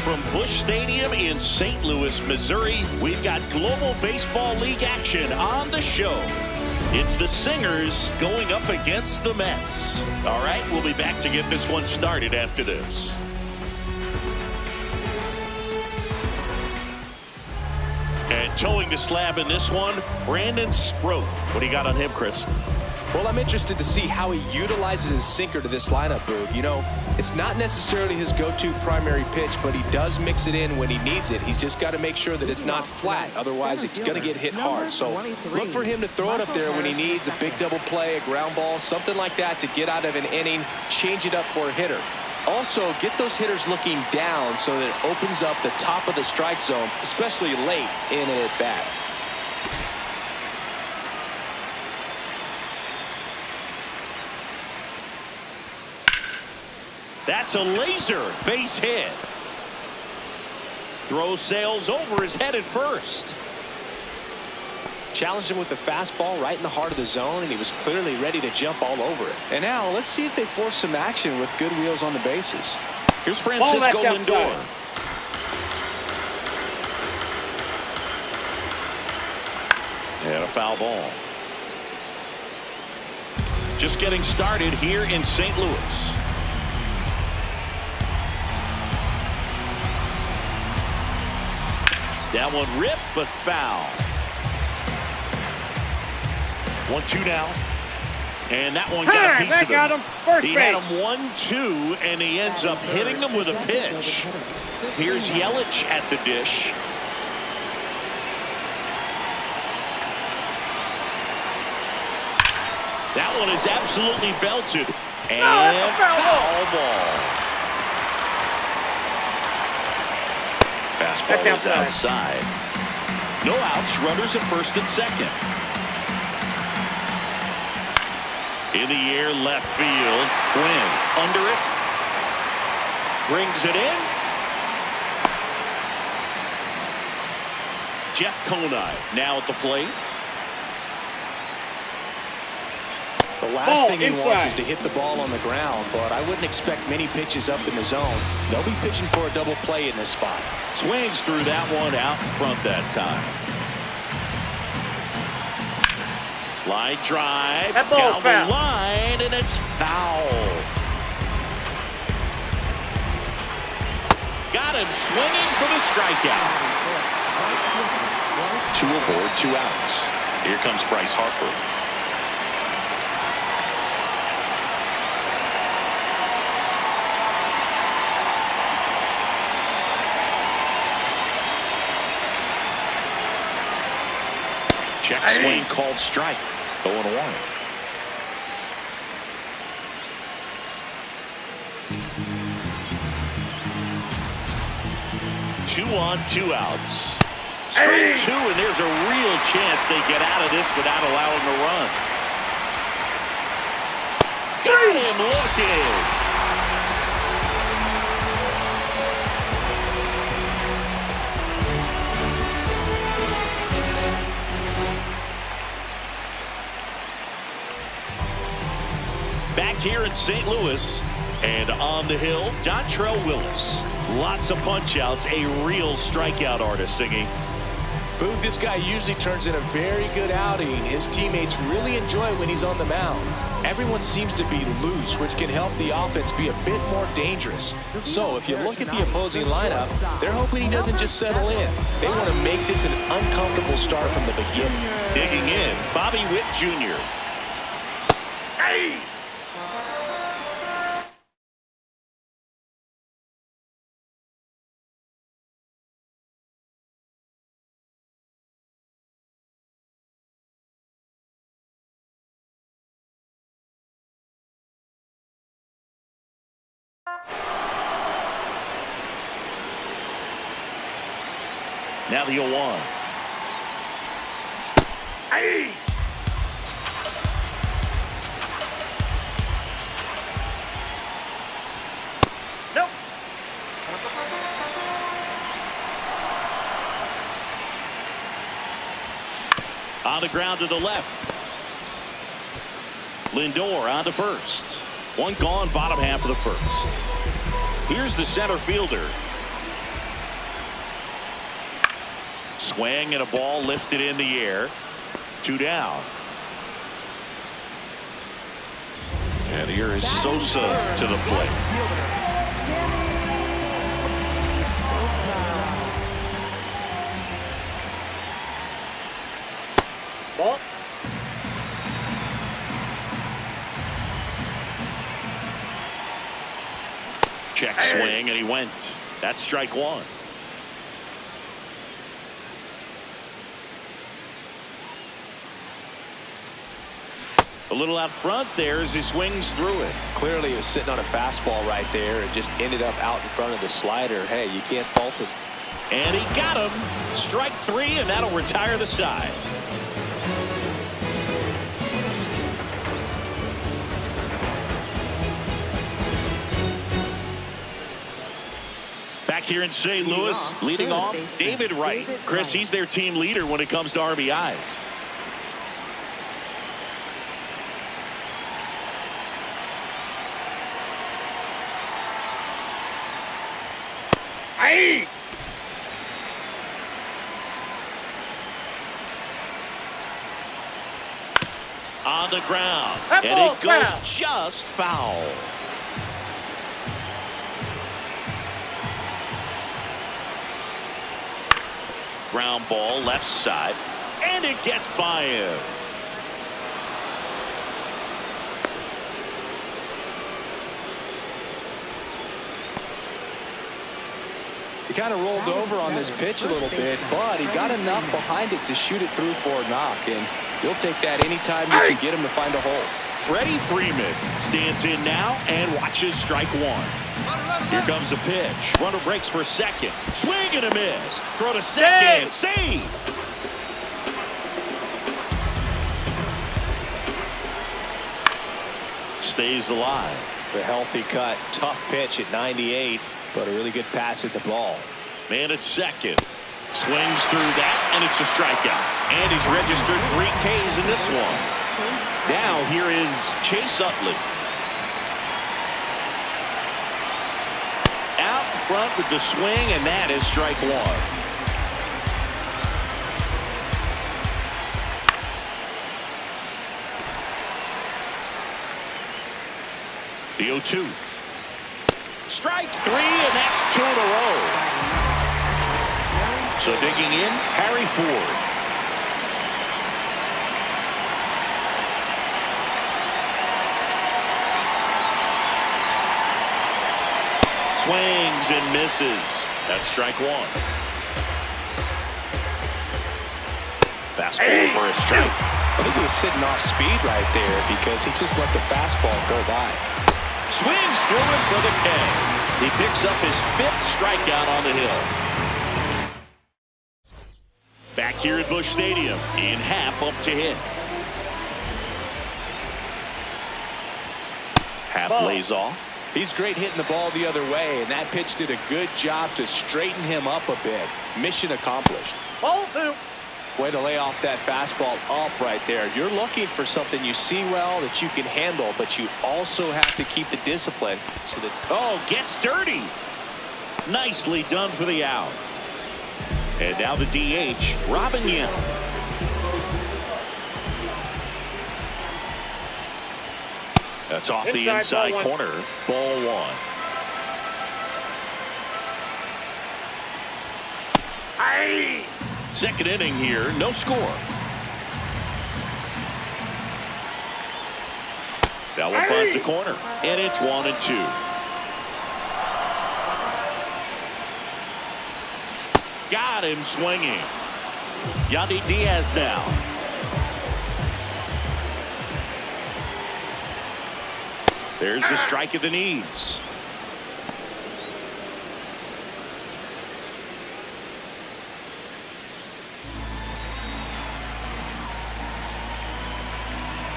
from Busch Stadium in St. Louis, Missouri, we've got Global Baseball League action on the show. It's the Singers going up against the Mets. All right, we'll be back to get this one started after this. And towing the slab in this one, Brandon Sproat. What do you got on him, Chris? Well, I'm interested to see how he utilizes his sinker to this lineup, Boog. You know, it's not necessarily his go-to primary pitch, but he does mix it in when he needs it. He's just got to make sure that it's not flat. Otherwise, it's going to get hit hard. So look for him to throw it up there when he needs a big double play, a ground ball, something like that to get out of an inning, change it up for a hitter. Also, get those hitters looking down so that it opens up the top of the strike zone, especially late in an at-bat. That's a laser base hit. Throw sails over his head at first. Challenged him with the fastball right in the heart of the zone, and he was clearly ready to jump all over it. And now let's see if they force some action with good wheels on the bases. Here's Francisco Lindor. And a foul ball. Just getting started here in St. Louis. That one ripped, but foul. 1-2 now. And that one got a piece of him. He had him 1-2, and he ends up hitting him with a pitch. Here's Yelich at the dish. That one is absolutely belted. And foul ball. Fastball is outside. No outs, runners at first and second. In the air, left field. Quinn under it. Brings it in. Jeff Conine now at the plate. The last thing he wants is to hit the ball on the ground, but I wouldn't expect many pitches up in the zone. They'll be pitching for a double play in this spot. Swings through that one out in front that time. Line drive down the line, and it's foul. Got him swinging for the strikeout. 2 aboard, 2 outs. Here comes Bryce Harper. Check swing called strike. 0-1. 2 on, 2 outs. Strike 2, and there's a real chance they get out of this without allowing a run. Got him looking. Back here in St. Louis, and on the hill, Dontrelle Willis. Lots of punch-outs, a real strikeout artist singing. Boog, this guy usually turns in a very good outing. His teammates really enjoy it when he's on the mound. Everyone seems to be loose, which can help the offense be a bit more dangerous. So if you look at the opposing lineup, they're hoping he doesn't just settle in. They want to make this an uncomfortable start from the beginning. Digging in, Bobby Witt Jr. Now the 0-1. Nope. On the ground to the left. Lindor on to first. One gone, bottom half of the first. Here's the center fielder. Swing and a ball lifted in the air. 2 down. And here is Sosa to the plate. Ball. Check swing, and he went. That's strike one. A little out front there as he swings through it. Clearly he was sitting on a fastball right there and just ended up out in front of the slider. Hey, you can't fault him. And he got him. Strike 3, and that'll retire the side. Back here in St. Louis, leading off, David Wright. Chris, he's their team leader when it comes to RBIs. Aye. On the ground, That and ball it goes foul. just foul. Ground ball left side, and it gets by him. He kind of rolled over on this pitch a little bit, but he got enough behind it to shoot it through for a knock, and you'll take that anytime you can get him to find a hole. Freddie Freeman stands in now and watches strike 1. Here comes the pitch. Runner breaks for second. Swing and a miss. Throw to second. Save. Stays alive. The healthy cut. Tough pitch at 98, but a really good pass at the ball. Man at second. Swings through that, and it's a strikeout. And he's registered 3 Ks in this one. Now here is Chase Utley. Out in front with the swing, and that is strike 1. The 0-2. Strike 3, and that's 2 in a row. So digging in, Harry Ford. Swings and misses. That's strike 1. Fastball for a strike. I think he was sitting off speed right there because he just let the fastball go by. Swings through it for the K. He picks up his 5th strikeout on the hill. Back here at Busch Stadium, in half up to hit. Half lays off. He's great hitting the ball the other way, and that pitch did a good job to straighten him up a bit. Mission accomplished. Ball 2. Way to lay off that fastball up right there. You're looking for something you see well that you can handle, but you also have to keep the discipline so that. Oh, gets dirty. Nicely done for the out. And now the DH, Robin Young. That's off the inside corner. Ball 1. Aye. Second inning here, no score. That one finds the corner, and it's 1-2. Got him swinging. Yandy Diaz now. There's the strike of the knees.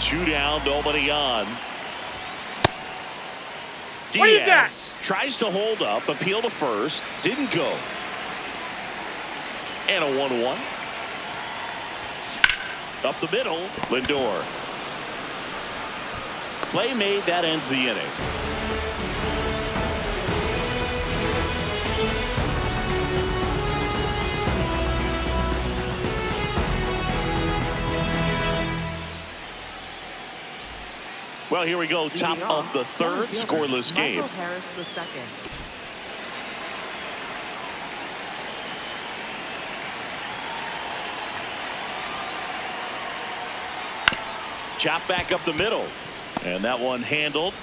Two down, nobody on. What do you got? Diaz tries to hold up, appeal to first, didn't go. And a 1-1. Up the middle, Lindor. Play made, that ends the inning. Well, here we go. Top of the third, scoreless game. Harris the second. Chop back up the middle. And that one handled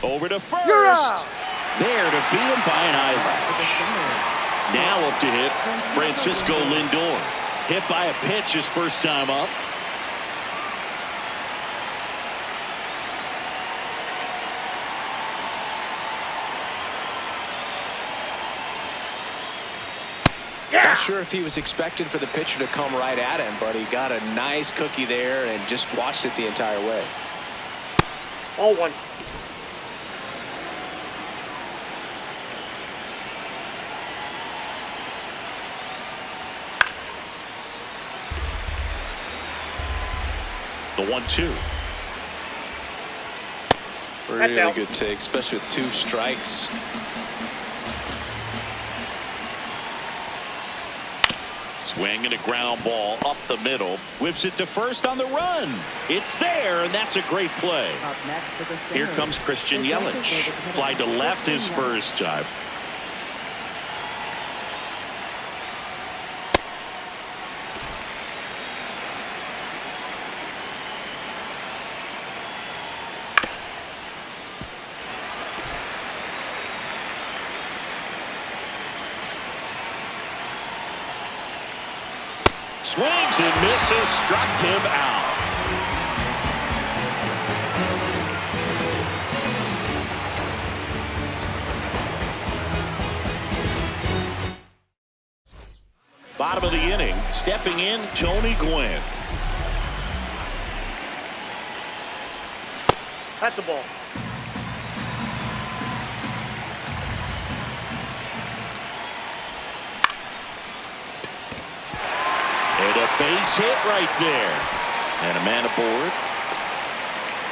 over to first. There to beat him by an eyelash. Now up to hit Francisco Lindor. Hit by a pitch his first time up. Not sure if he was expecting for the pitcher to come right at him, but he got a nice cookie there and just watched it the entire way. 0-1. The 1-2. Really good take, especially with 2 strikes. Swing and a ground ball up the middle. Whips it to first on the run. It's there, and that's a great play. Up next for the Here Singers, comes Christian the Yelich. designated hitter, Fly to left his Christian Yelich. first time. Swings and misses, struck him out. Bottom of the inning, stepping in, Tony Gwynn. That's a ball. And a base hit right there. And a man aboard.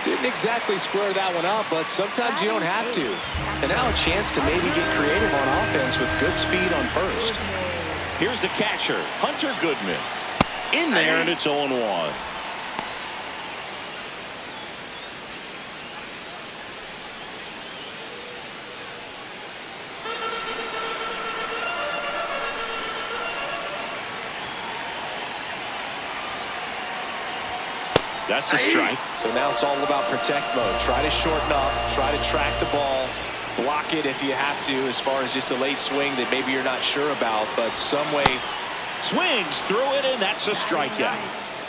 Didn't exactly square that one up, but sometimes you don't have to. And now a chance to maybe get creative on offense with good speed on first. Here's the catcher, Hunter Goodman. In there, and it's 0-1. That's a strike. So now it's all about protect mode. Try to shorten up, try to track the ball, block it if you have to, as far as just a late swing that maybe you're not sure about, but some way. Swings through it, and that's a strikeout.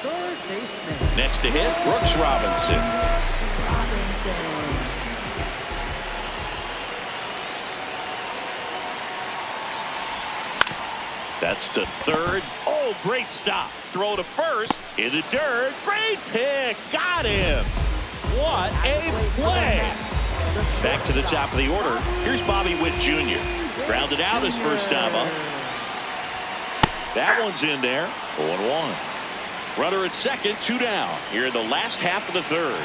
Third baseman. Next to hit, Brooks Robinson. That's to third. Oh, great stop. Throw to first. In the dirt. Great pick. Got him. What a play. Back to the top of the order. Here's Bobby Witt Jr. Grounded out his first time up. That one's in there. 0-1. Runner at second, 2 down. Here in the last half of the third.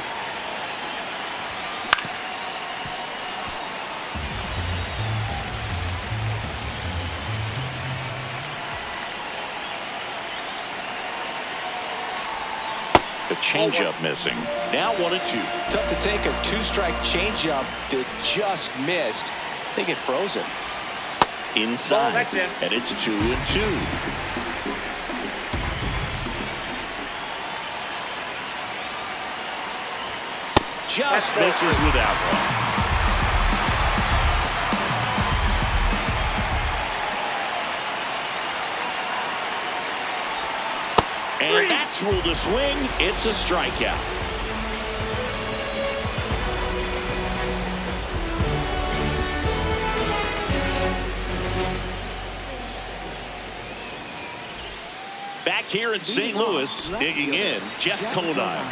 The changeup missing. Now 1-2. Tough to take a 2-strike changeup that just missed. I think it froze him. Inside. And it's 2-2. Just misses with that one. And that's ruled a swing. It's a strikeout. Back here in St. Louis, digging in, Jeff Conine.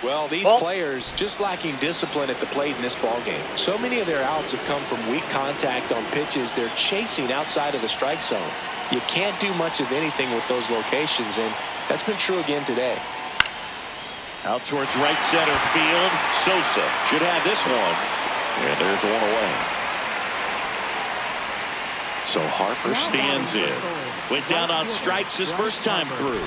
Well, these players just lacking discipline at the plate in this ballgame. So many of their outs have come from weak contact on pitches they're chasing outside of the strike zone. You can't do much of anything with those locations, and that's been true again today. Out towards right center field. Sosa should have this one. And there's one away. So Harper stands in. Went down on strikes his first time through.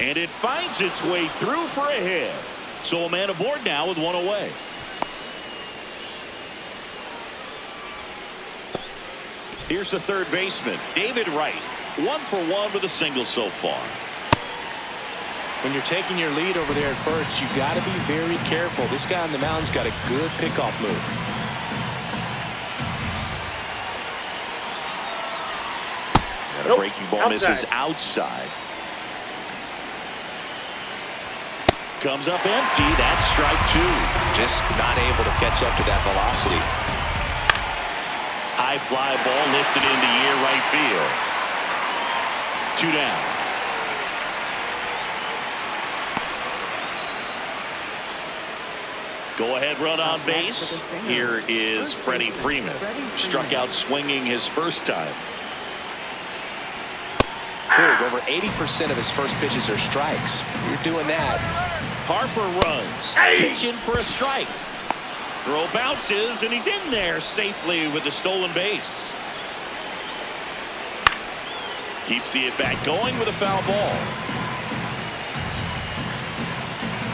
And it finds its way through for a hit. So a man aboard now with one away. Here's the third baseman, David Wright. 1 for 1 with a single so far. When you're taking your lead over there at first, you got to be very careful. This guy on the mound's got a good pickoff move. And a breaking ball misses outside. Comes up empty. That's strike 2. Just not able to catch up to that velocity. High fly ball lifted into near right field. 2 down. Go ahead run on base. Here is Freddie Freeman. Struck out swinging his first time. Boog, over 80% of his first pitches are strikes. You're doing that. Harper runs. Pitching for a strike. Throw bounces, and he's in there safely with the stolen base. Keeps the at-bat going with a foul ball.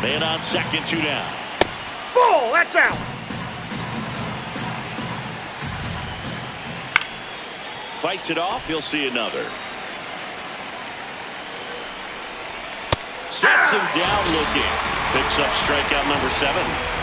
Man on second, 2 down. Ball, that's out. Fights it off. He'll see another. Sets him down looking. Picks up strikeout number 7.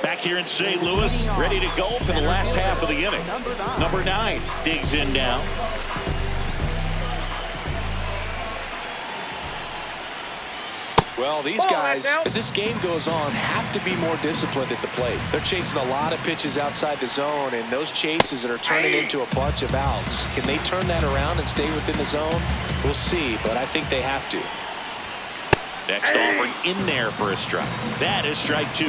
Back here in St. Louis, ready to go for the last half of the inning. Number 9 digs in now. Well, these guys, as this game goes on, have to be more disciplined at the plate. They're chasing a lot of pitches outside the zone, and those chases that are turning into a bunch of outs. Can they turn that around and stay within the zone? We'll see, but I think they have to. Next offering in there for a strike. That is strike 2.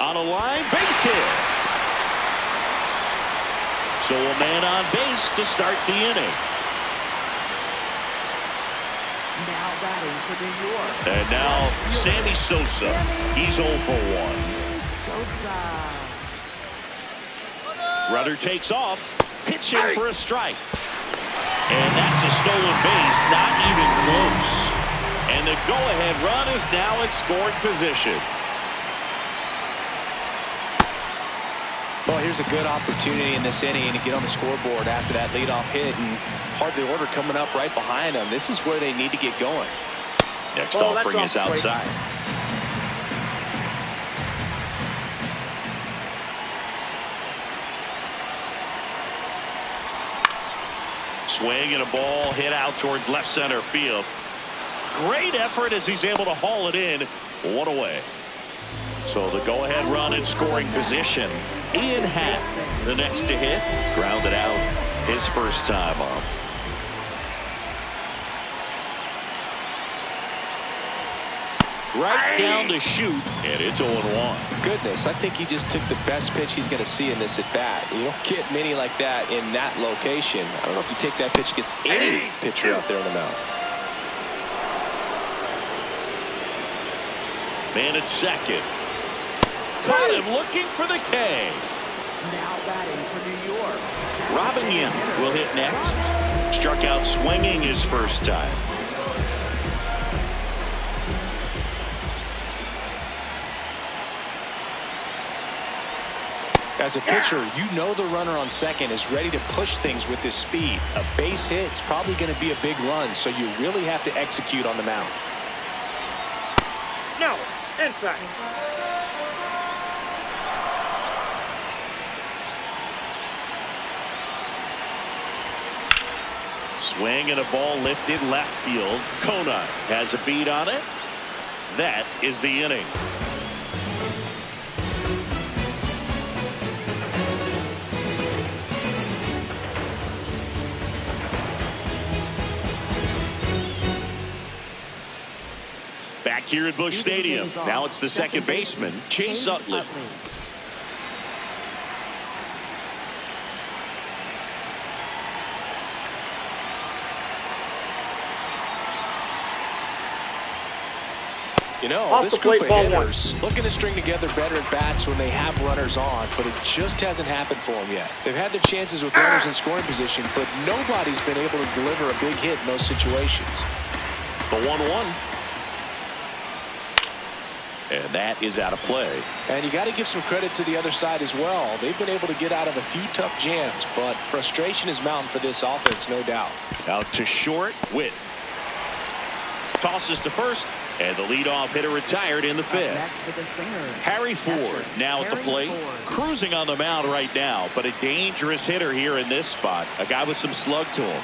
On a line, base hit. So a man on base to start the inning. Now batting for New York. And now Sammy Sosa. He's 0 for 1. Sosa. Runner takes off. Pitching for a strike. And that's a stolen base. Not even close. And the go-ahead run is now in scoring position. Well, here's a good opportunity in this inning to get on the scoreboard after that leadoff hit, and hard the order coming up right behind them. This is where they need to get going. Next offering is outside. Swing and a ball hit out towards left center field. Great effort as he's able to haul it in. 1 away. So the go-ahead run in scoring position. Ian Happ, the next to hit, grounded out his first time up. Right down to shoot, and it's 0-1. Goodness, I think he just took the best pitch he's going to see in this at bat. You don't get many like that in that location. I don't know if you take that pitch against any pitcher out there in the mound. Man at second. Caught him looking for the K. Now batting for New York. Robin Yin will hit next. Struck out swinging his first time. As a pitcher, you know the runner on second is ready to push things with his speed. A base hit is probably going to be a big run, so you really have to execute on the mound. No, inside. Swing and a ball lifted left field. Kona has a beat on it. That is the inning. Back here at Busch Stadium. Now it's the second baseman, Chase Utley. You know, this group of hitters looking to string together better at bats when they have runners on, but it just hasn't happened for them yet. They've had their chances with runners in scoring position, but nobody's been able to deliver a big hit in those situations. The 1-1. And that is out of play. And you got to give some credit to the other side as well. They've been able to get out of a few tough jams, but frustration is mounting for this offense, no doubt. Out to short, Witt. Tosses to first. And the leadoff hitter retired in the fifth. Harry Ford now at the plate. Cruising on the mound right now, but a dangerous hitter here in this spot. A guy with some slug to him.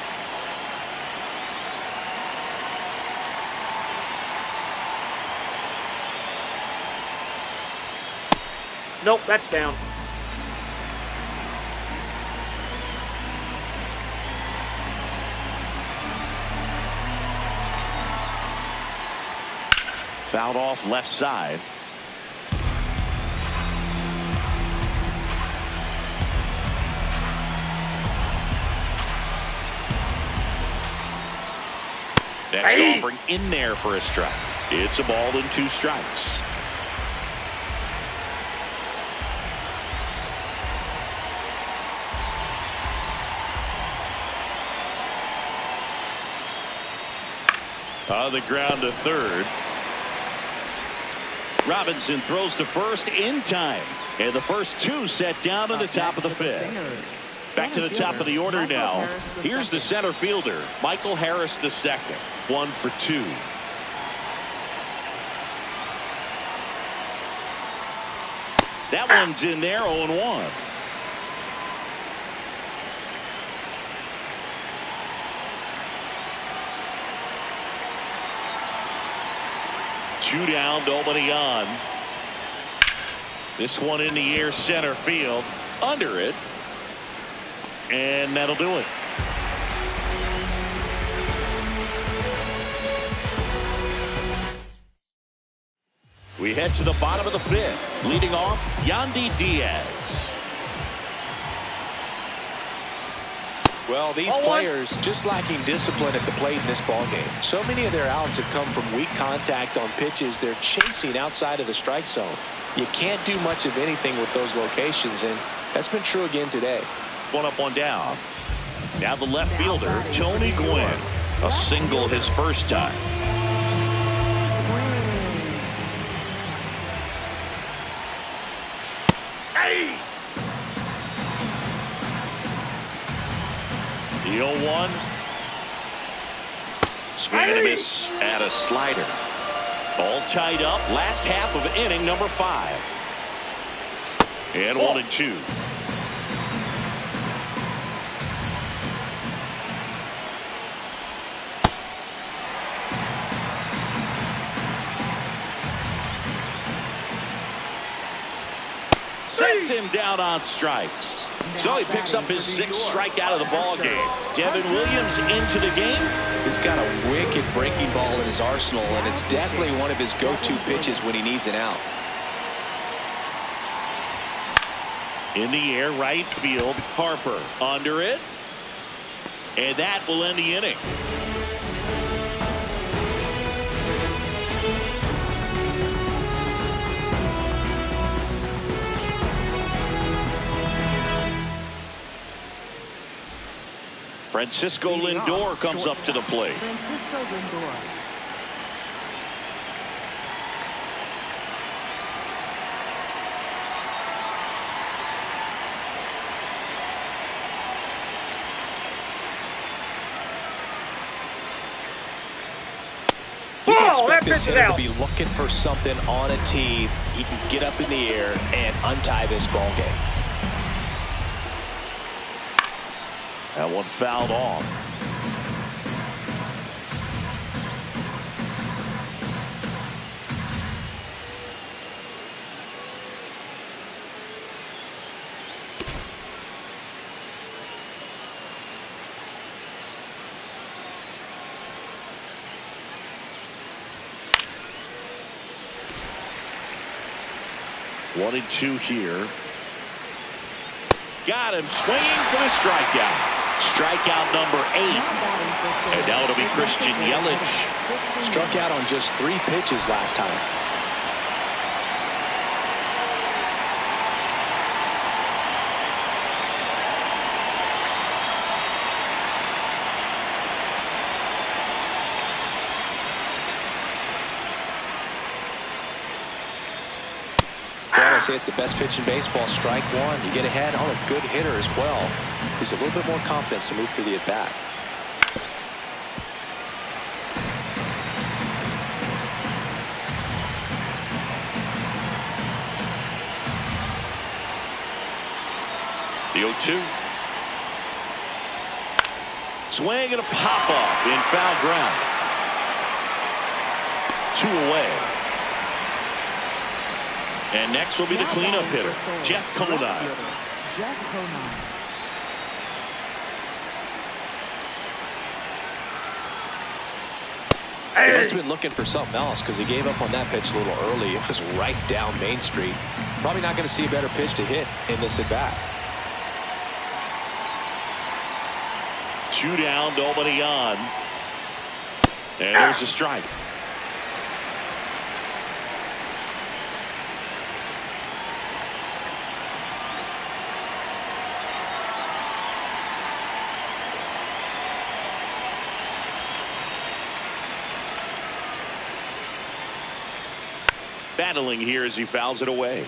Nope, that's down. Fouled off left side. Next offering in there for a strike. It's a ball and 2 strikes. On the ground to third. Robinson throws to first in time. And the first 2 set down in the top of the fifth. Back to the top of the order now. Here's the center fielder, Michael Harris II. 1 for 2. That one's in there, 0-1. Two down, nobody on. This one in the air, center field, under it, and that'll do it. We head to the bottom of the fifth. Leading off, Yandy Diaz. Well, these players just lacking discipline at the plate in this ballgame. So many of their outs have come from weak contact on pitches they're chasing outside of the strike zone. You can't do much of anything with those locations, and that's been true again today. One up, one down. Now the left fielder, Tony Gwynn. A single his first time. Hey! The 0-1. Swing and a miss at a slider. All tied up. Last half of inning number 5. And 1-2. Sets him down on strikes. So he picks up his 6th strikeout of the ball game. Devin Williams into the game. He's got a wicked breaking ball in his arsenal, and it's definitely one of his go-to pitches when he needs an out. In the air, right field, Harper under it. And that will end the inning. Francisco Lindor comes up to the plate. Francisco Lindor. You can expect that this pitch hitter is to out. be looking for something on a tee. He can get up in the air and untie this ball game. That one fouled off. One and two here. Got him swinging for the strikeout. Strikeout number 8. And now it'll be Christian Yelich. Struck out on just 3 pitches last time. I say it's the best pitch in baseball. Strike one. You get ahead on a good hitter as well. There's a little bit more confidence to move through the at-bat. The 0-2. Swing and a pop-up in foul ground. 2 away. And next will be the cleanup hitter, Jeff Conine. Jeff Conine. He must have been looking for something else because he gave up on that pitch a little early. It was right down Main Street. Probably not going to see a better pitch to hit in this at bat. 2 down, nobody on. And there's a strike. Battling here as he fouls it away.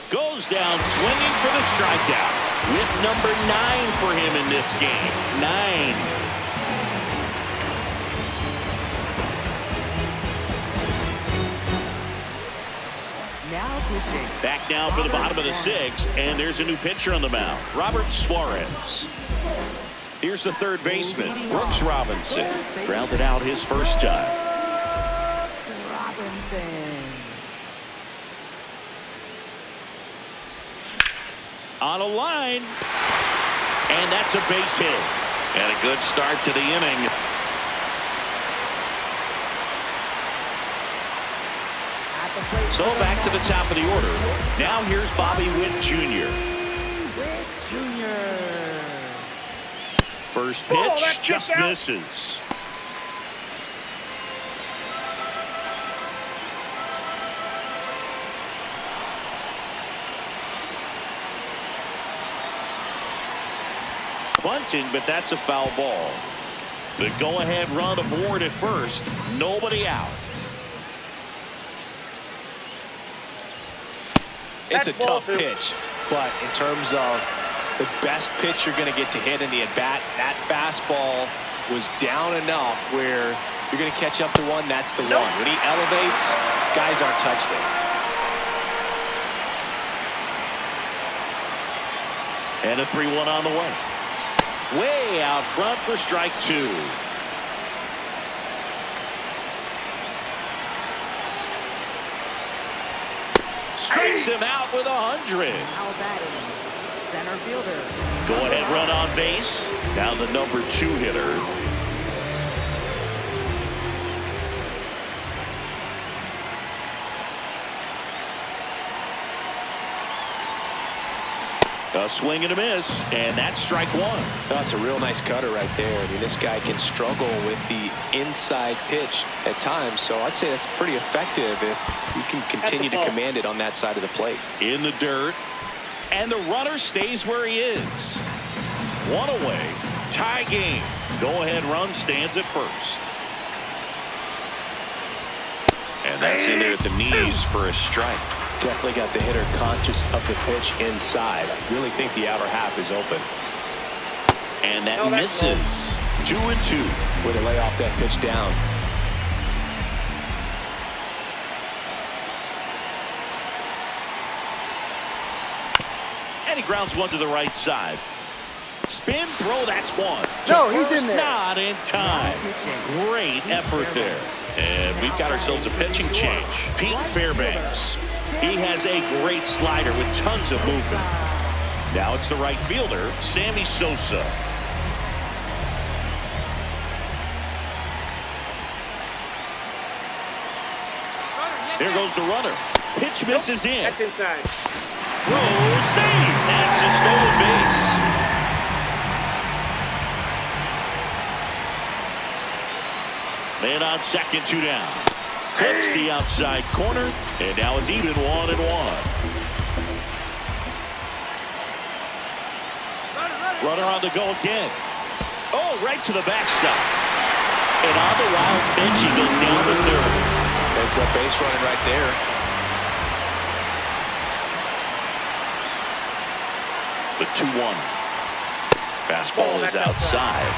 Goes goes down swinging for the strikeout. With number 9 for him in this game. 9. Now pitching. Back now for the bottom of the 6th, and there's a new pitcher on the mound, Robert Suarez. Here's the third baseman, Brooks Robinson. Grounded out his first time. Robinson. On a line, and that's a base hit. And a good start to the inning. So back to the top of the order. Now here's Bobby Witt Jr. Witt Jr. First pitch just misses. Bunting, but that's a foul ball. The go-ahead run aboard at first. Nobody out. It's a tough pitch, but in terms of the best pitch you're going to get to hit in the at-bat, that fastball was down enough where you're going to catch up to one. That's the one. When he elevates, guys aren't touched it. And a 3-1 on the way. Way out front for strike 2. Strikes him out with 100. Now batting. Center fielder. Go ahead run on base. Now the number 2 hitter. A swing and a miss, and that's strike 1. That's a real nice cutter right there. I mean, this guy can struggle with the inside pitch at times, so I'd say that's pretty effective if you can continue to command it on that side of the plate. In the dirt, and the runner stays where he is. One away, tie game. Go-ahead run stands at first. And that's in there at the knees for a strike. Definitely got the hitter conscious of the pitch inside. I really think the outer half is open. And that misses. 2-2. Way to lay off that pitch down. And he grounds one to the right side. Spin throw, that's one. No, he's in there. Not in time. Great effort there. And we've got ourselves a pitching change. Pete Fairbanks. He has a great slider with tons of movement. Now it's the right fielder, Sammy Sosa. There goes the runner. Pitch misses in. That's inside. Throw, save. That's a stolen base. Man on second, 2 down. Clips the outside corner, and now it's even 1-1. Runner on the go again. Oh, right to the backstop. And on the wild pitch, he goes down the third. That's a base running right there. The 2-1. Fastball is outside.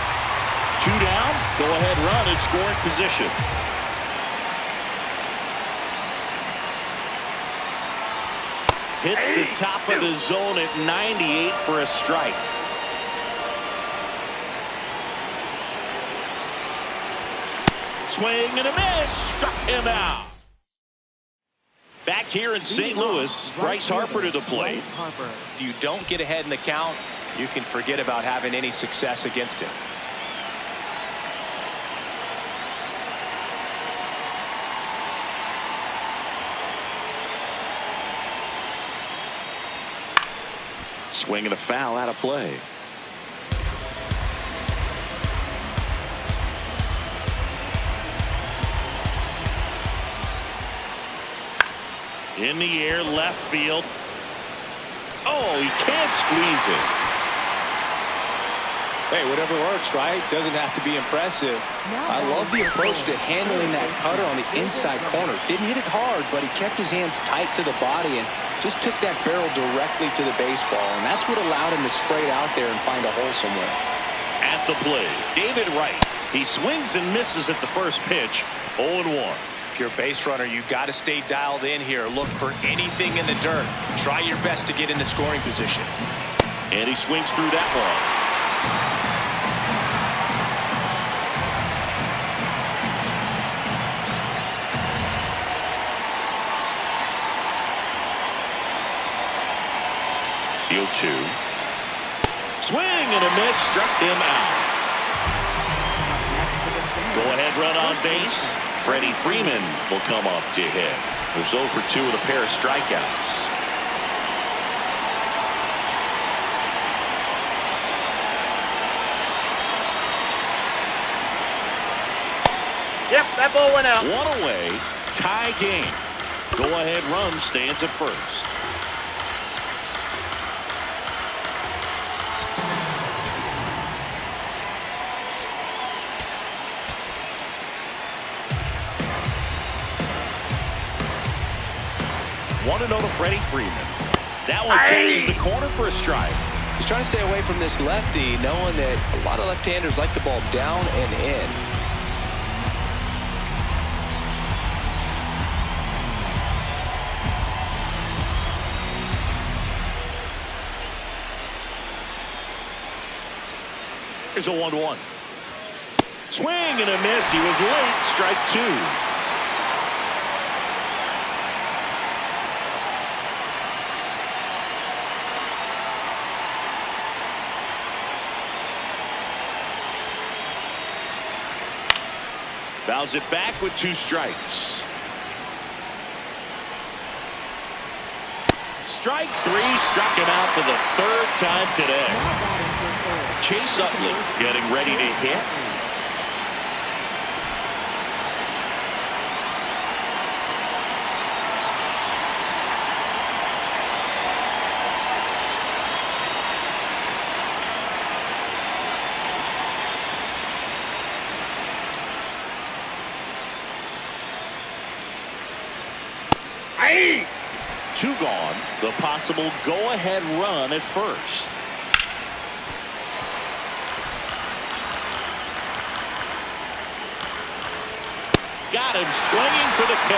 2 down, go ahead run in scoring position. Hits the top of the zone at 98 for a strike. Swing and a miss, struck him out. Back here in St. Louis, Bryce Harper to the plate. If you don't get ahead in the count, you can forget about having any success against him. Swing and a foul out of play. In the air, left field. Oh, he can't squeeze it. Hey, whatever works, right? Doesn't have to be impressive. I love the approach to handling that cutter on the inside corner. Didn't hit it hard, but he kept his hands tight to the body and just just took that barrel directly to the baseball, and that's what allowed him to spray it out there and find a hole somewhere. At the plate, David Wright. He swings and misses at the first pitch. 0-1. If you're a base runner, you've got to stay dialed in here. Look for anything in the dirt. Try your best to get into scoring position. And he swings through that one. 0-2. Swing and a miss, struck him out. Go ahead run on base. Freddie Freeman will come up to hit. Who's 0 for 2 with a pair of strikeouts. Yep, that ball went out. One away, tie game. Go ahead run stands at first. One to Freddie Freeman. That one catches the corner for a strike. He's trying to stay away from this lefty, knowing that a lot of left-handers like the ball down and in. Here's a 1-1. Swing and a miss. He was late. Strike 2. Fouls it back with 2 strikes. Strike 3 struck him out for the 3rd time today. Chase Utley getting ready to hit. Aye. 2 gone. The possible go-ahead run at first. Got him swinging for the K.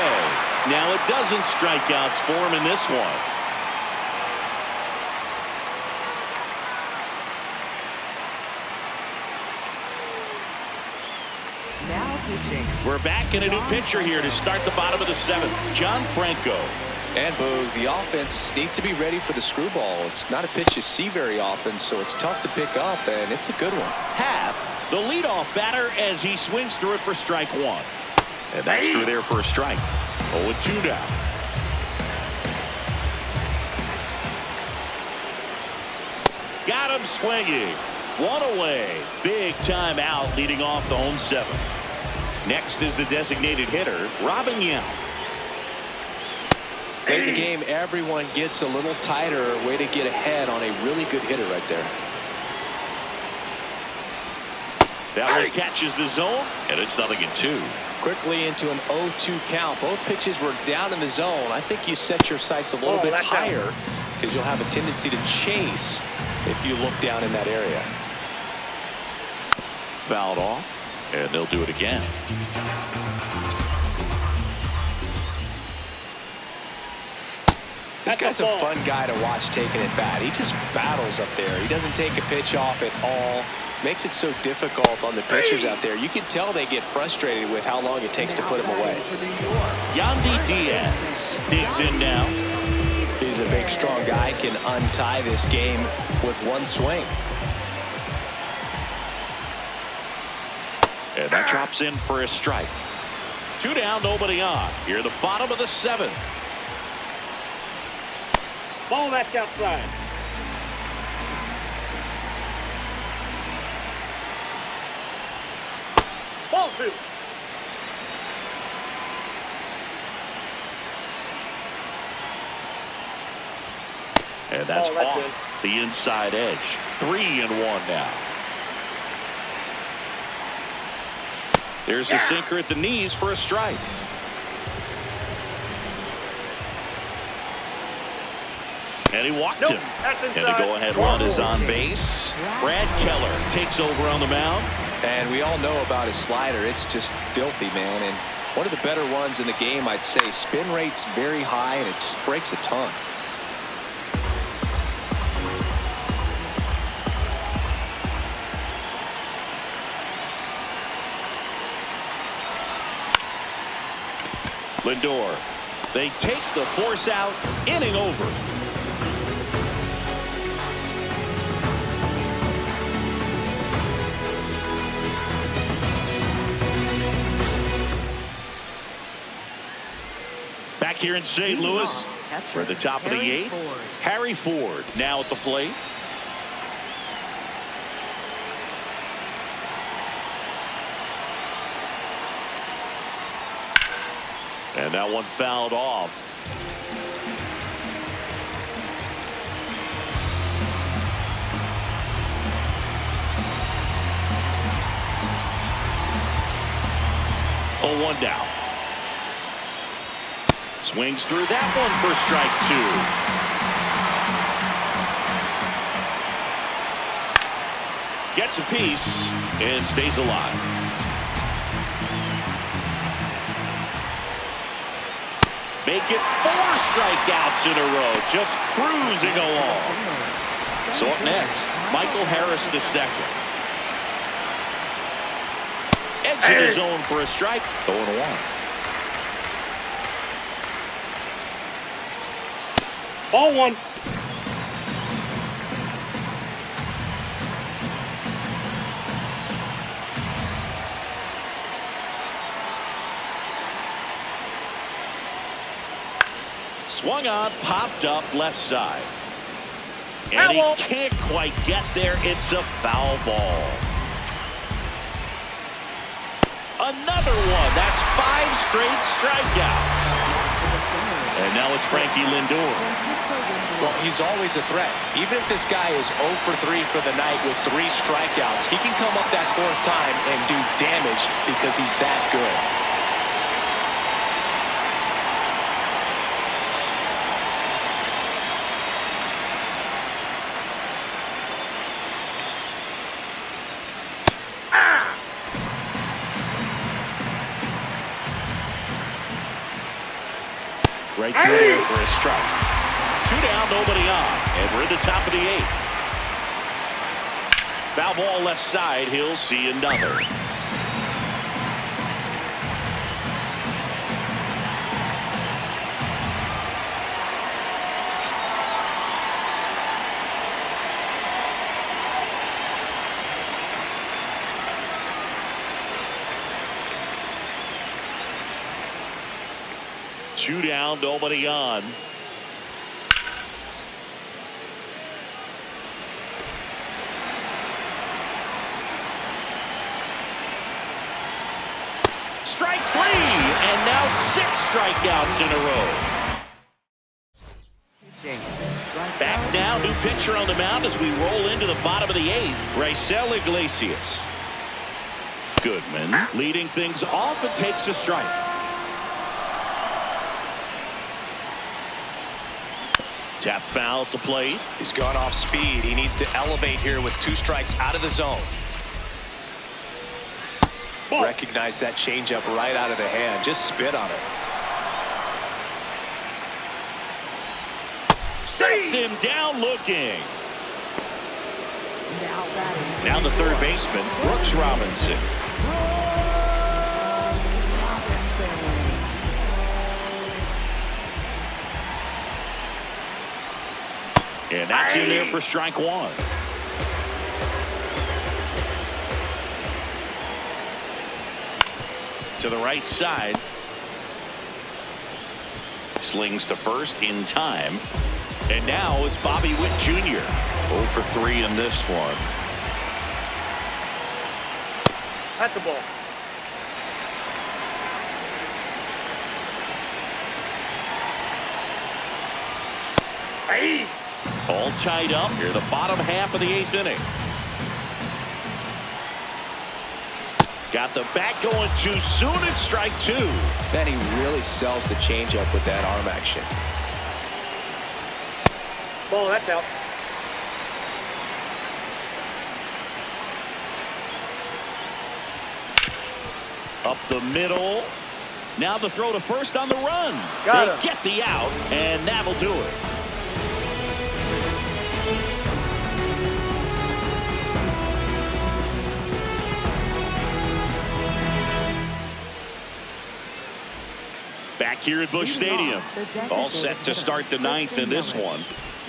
Now it doesn't strike outs for him in this one. Now pitching. We're back in a new pitcher here to start the bottom of the 7th. John Franco. And Boog, the offense needs to be ready for the screwball. It's not a pitch you see very often, so it's tough to pick up, and it's a good one. Happ, the leadoff batter, as he swings through it for strike 1. And that's through there for a strike. 0-2 now. Got him swinging. 1 away. Big time out leading off the home 7th. Next is the designated hitter, Robin Yount. Late in the game, everyone gets a little tighter. Way to get ahead on a really good hitter right there. That one catches the zone, and it's 0-2. Quickly into an 0-2 count. Both pitches were down in the zone. I think you set your sights a little bit higher because you'll have a tendency to chase if you look down in that area. Fouled off, and they'll do it again. This guy's a fun guy to watch taking at bat. He just battles up there. He doesn't take a pitch off at all. Makes it so difficult on the pitchers out there. You can tell they get frustrated with how long it takes to put him away. Yandy Diaz digs in now. He's a big, strong guy. Can untie this game with one swing. And that drops in for a strike. 2 down, nobody on. Here, the bottom of the 7th. Ball that's outside. Ball 2. And that's off the inside edge. 3-1 now. There's a sinker at the knees for a strike. And he walked Nope, him. that's And the inside. go-ahead run is on base. Brad Keller takes over on the mound. And we all know about his slider. It's just filthy, man. And one of the better ones in the game, I'd say. Spin rate's very high, and it just breaks a ton. Lindor. They take the force out. Inning over. Back here in St. Louis, for the top of the eighth, Harry Ford now at the plate. And that one fouled off. Oh, 1 down. Swings through that one for strike 2. Gets a piece and stays alive. Make it 4 strikeouts in a row, just cruising along. So up next, Michael Harris II. Edge in the zone for a strike. 0-1. Ball 1. Swung on, popped up left side. And he can't quite get there. It's a foul ball. Another one. That's 5 straight strikeouts. And now it's Frankie Lindor. Well, he's always a threat. Even if this guy is 0 for 3 for the night with 3 strikeouts, he can come up that 4th time and do damage because he's that good. Right there for a strike. 2 down, nobody on. And we're at the top of the 8th. Foul ball left side. He'll see another. Two down, nobody on. Strike 3, and now 6 strikeouts in a row. Back now, new pitcher on the mound as we roll into the bottom of the 8th. Raisel Iglesias. Goodman leading things off and takes a strike. Tap foul at the plate. He's gone off speed. He needs to elevate here with 2 strikes out of the zone. Ball. Recognize that changeup right out of the hand. Just spit on it. Sets him down looking. Now the third baseman, Brooks Robinson. And that's in there for strike 1. To the right side. Slings to first in time. And now it's Bobby Witt Jr. 0 for 3 in this one. That's the ball. Hey. All tied up here, the bottom half of the 8th inning. Got the bat going too soon. It's strike 2. Then he really sells the changeup with that arm action. Ball, that's out. Up the middle. Now the throw to first on the run. Got They get the out, and that'll do it. Back here at Busch Stadium. All set to start the ninth in this one.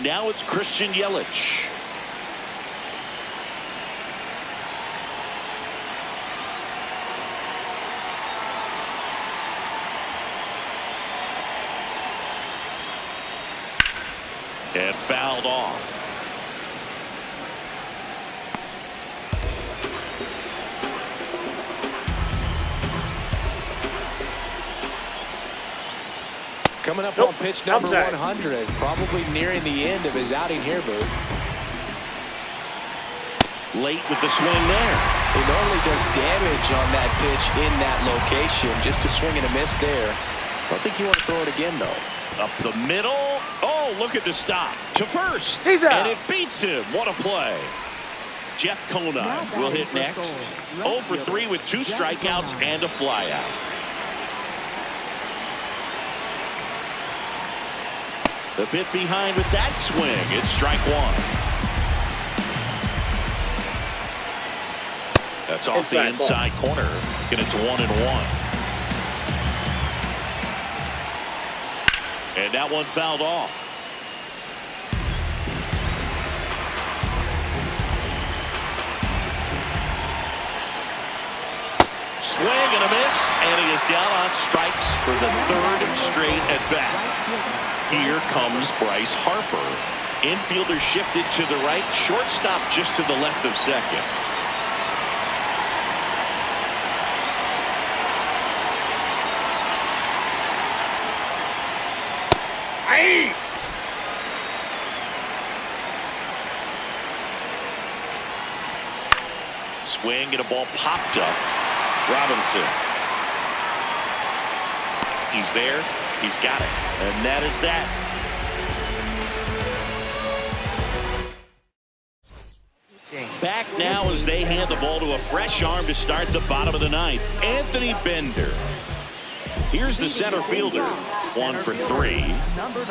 Now it's Christian Yelich. And fouled off. Coming up on pitch number 100, probably nearing the end of his outing here, Boo. Late with the swing there. He normally does damage on that pitch in that location. Just a swing and a miss there. Don't think you want to throw it again, though. Up the middle. Oh, look at the stop. To first. He's out. And it beats him. What a play. Jeff Conine will hit next. 0 for 3 with 2 strikeouts and a flyout. The bit behind with that swing. It's strike 1. That's off the inside corner. Get it to 1-1. And that one fouled off. Swing and a miss, and he is down on strikes for the 3rd straight at bat. Here comes Bryce Harper. Infielder shifted to the right, shortstop just to the left of second. Hey! Swing and a ball popped up. Robinson. He's there. He's got it. And that is that. Back now as they hand the ball to a fresh arm to start the bottom of the ninth. Anthony Bender. Here's the center fielder. 1 for 3. Number 9.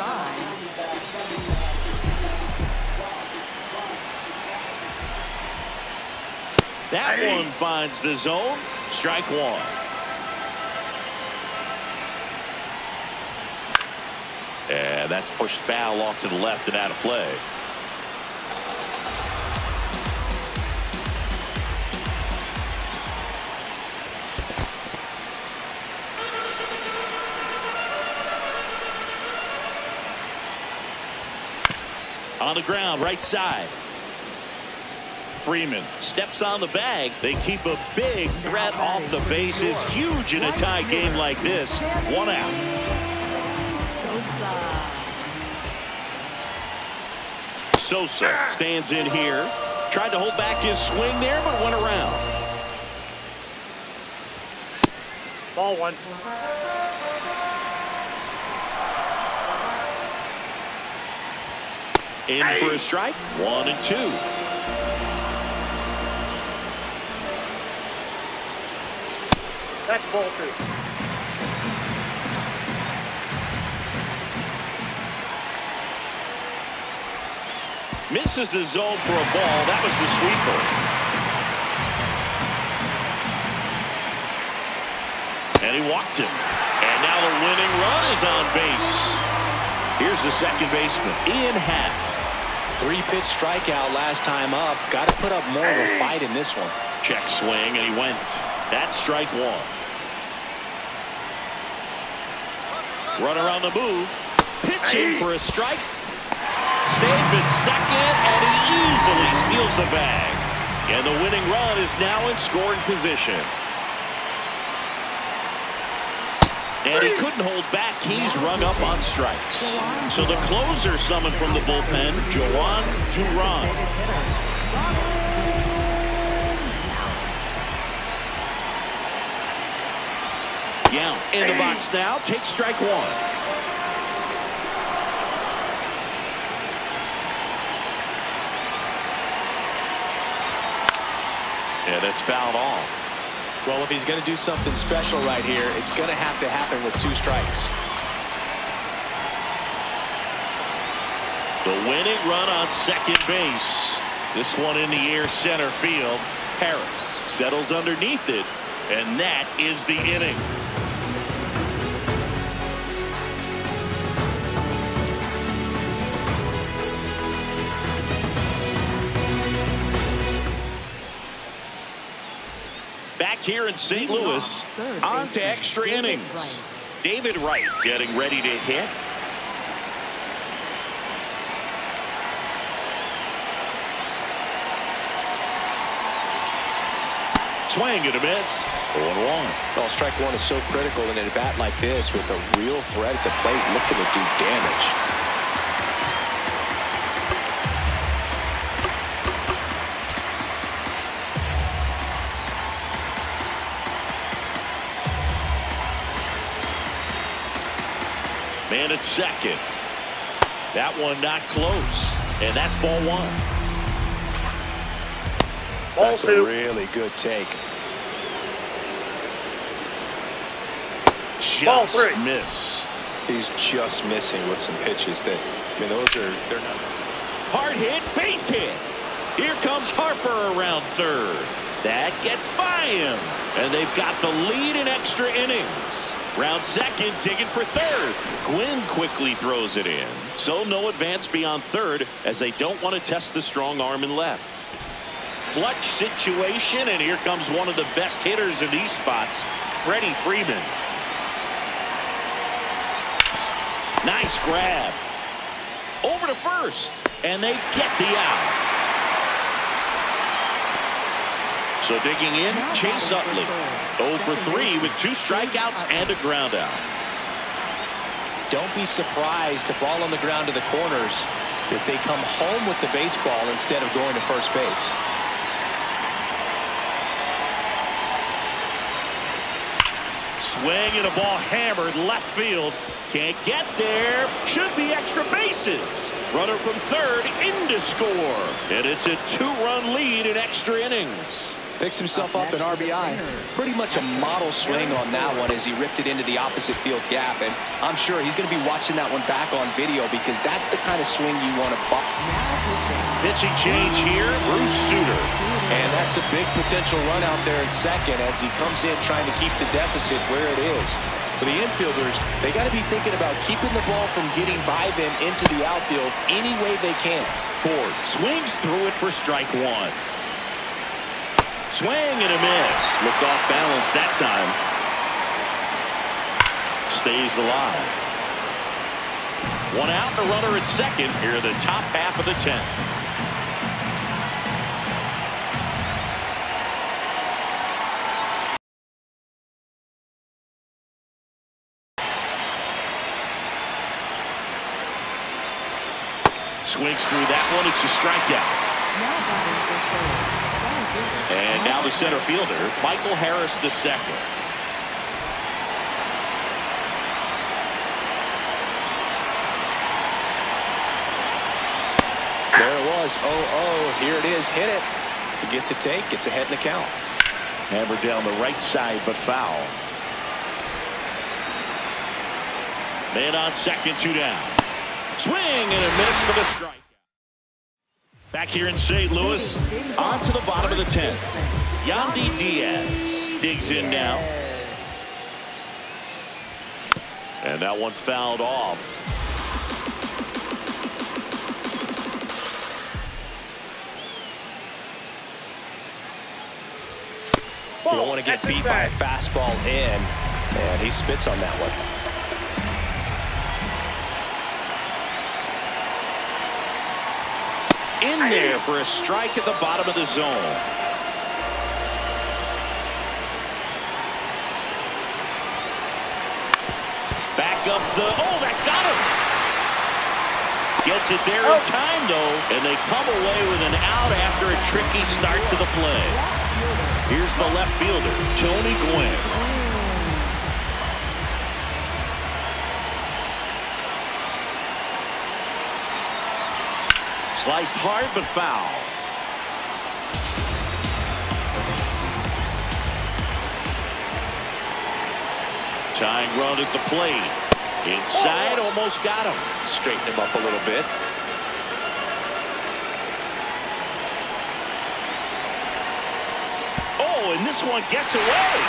That one finds the zone. Strike 1. And that's pushed foul off to the left and out of play. On the ground, right side. Freeman steps on the bag. They keep a big threat off the bases. Huge in a tie game like this. 1 out. Sosa stands in here. Tried to hold back his swing there, but went around. Ball 1. In for a strike. 1 and 2. That's ball 2. Misses the zone for a ball. That was the sweeper. And he walked him. And now the winning run is on base. Here's the second baseman, Ian Happ. 3-pitch strikeout last time up. Got to put up more of a fight in this one. Check swing, and he went. That's strike 1. Runner on the move. Pitching for a strike. Safe at second, and he easily steals the bag. And the winning run is now in scoring position. And he couldn't hold back. He's rung up on strikes. So the closer summoned from the bullpen, Joan Duran. Yount in the box now. Takes strike 1. And it's fouled off. Well, if he's going to do something special right here, it's going to have to happen with 2 strikes. The winning run on second base. This one in the air center field. Harris settles underneath it, and that is the inning. Back here in St. Louis, on to extra innings. David Wright getting ready to hit. Swing and a miss. 0-1. Well, strike one is so critical in an at-bat like this with a real threat at the plate looking to do damage. Man at second. That one not close. And that's ball 1. That's a really good take. Just missed. He's just missing with some pitches that, I mean, they're not. Hard hit, base hit. Here comes Harper around third. That gets by him. And they've got the lead in extra innings. Round second, digging for third. Gwynn quickly throws it in. So no advance beyond third as they don't want to test the strong arm in left. Clutch situation, and here comes one of the best hitters in these spots, Freddie Freeman. Nice grab. Over to first, and they get the out. So digging in, Chase Utley. 0 for 3 with 2 strikeouts and a ground out. Don't be surprised to ball on the ground to the corners if they come home with the baseball instead of going to first base. Swing and a ball hammered left field. Can't get there. Should be extra bases. Runner from third in to score. And it's a 2-run lead in extra innings. Picks himself up an RBI. Pretty much a model swing on that one as he ripped it into the opposite field gap. And I'm sure he's going to be watching that one back on video because that's the kind of swing you want to buck. Pitching change here, Bruce Sutter. And that's a big potential run out there at second as he comes in trying to keep the deficit where it is. For the infielders, they got to be thinking about keeping the ball from getting by them into the outfield any way they can. Ford swings through it for strike 1. Swing and a miss. Looked off balance that time. Stays alive. 1 out and a runner at second. Here are the top half of the 10th. Swings through that one. It's a strikeout. And now the center fielder, Michael Harris II. There it was. 0-0. Here it is. Hit it. He gets a take. Gets ahead in the count. Hammered down the right side, but foul. Man on second, 2 down. Swing and a miss for the strike. Back here in St. Louis, on to the bottom of the 10th. Yandy Diaz digs in now. And that one fouled off. You don't want to get beat by a fastball in, and he spits on that one. In there for a strike at the bottom of the zone. Back up the, that got him. Gets it there in time though, and they come away with an out after a tricky start to the play. Here's the left fielder, Tony Gwynn. Sliced hard but foul. Tying run at the plate. Inside, almost got him. Straighten him up a little bit. Oh, and this one gets away.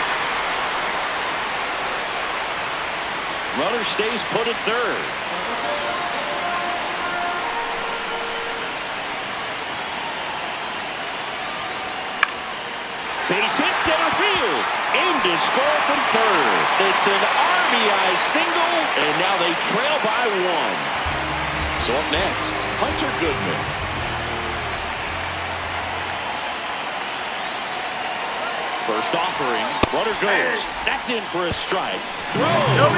Runner stays put at third. Base hit center field. Aim to score from third. It's an RBI single, and now they trail by one. So up next, Hunter Goodman. First offering, runner goes. That's in for a strike. Throw. And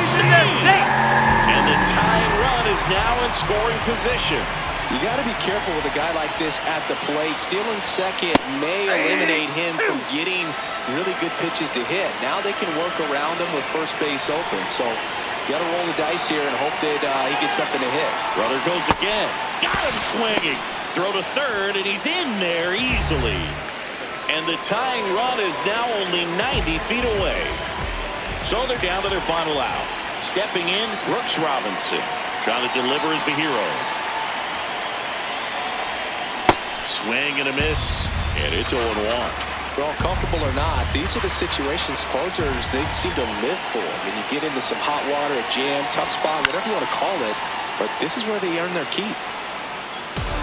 the tying run is now in scoring position. You got to be careful with a guy like this at the plate. Stealing second may eliminate him from getting really good pitches to hit. Now they can work around him with first base open. So you got to roll the dice here and hope that he gets something to hit. Runner goes again. Got him swinging. Throw to third, and he's in there easily. And the tying run is now only 90 feet away. So they're down to their final out. Stepping in, Brooks Robinson. Trying to deliver as the hero. Swing and a miss, and it's 0-1. Well, comfortable or not, these are the situations closers they seem to live for. When you get into some hot water, a jam, tough spot, whatever you want to call it, but this is where they earn their keep.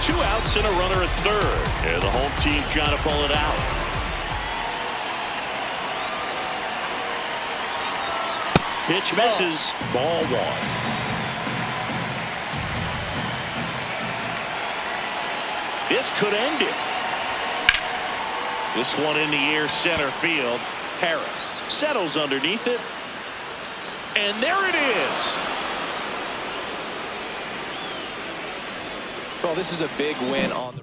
2 outs and a runner at third, and the home team trying to pull it out. Pitch misses, ball 1. This could end it. This one in the air center field. Harris settles underneath it. And there it is. Well, this is a big win on the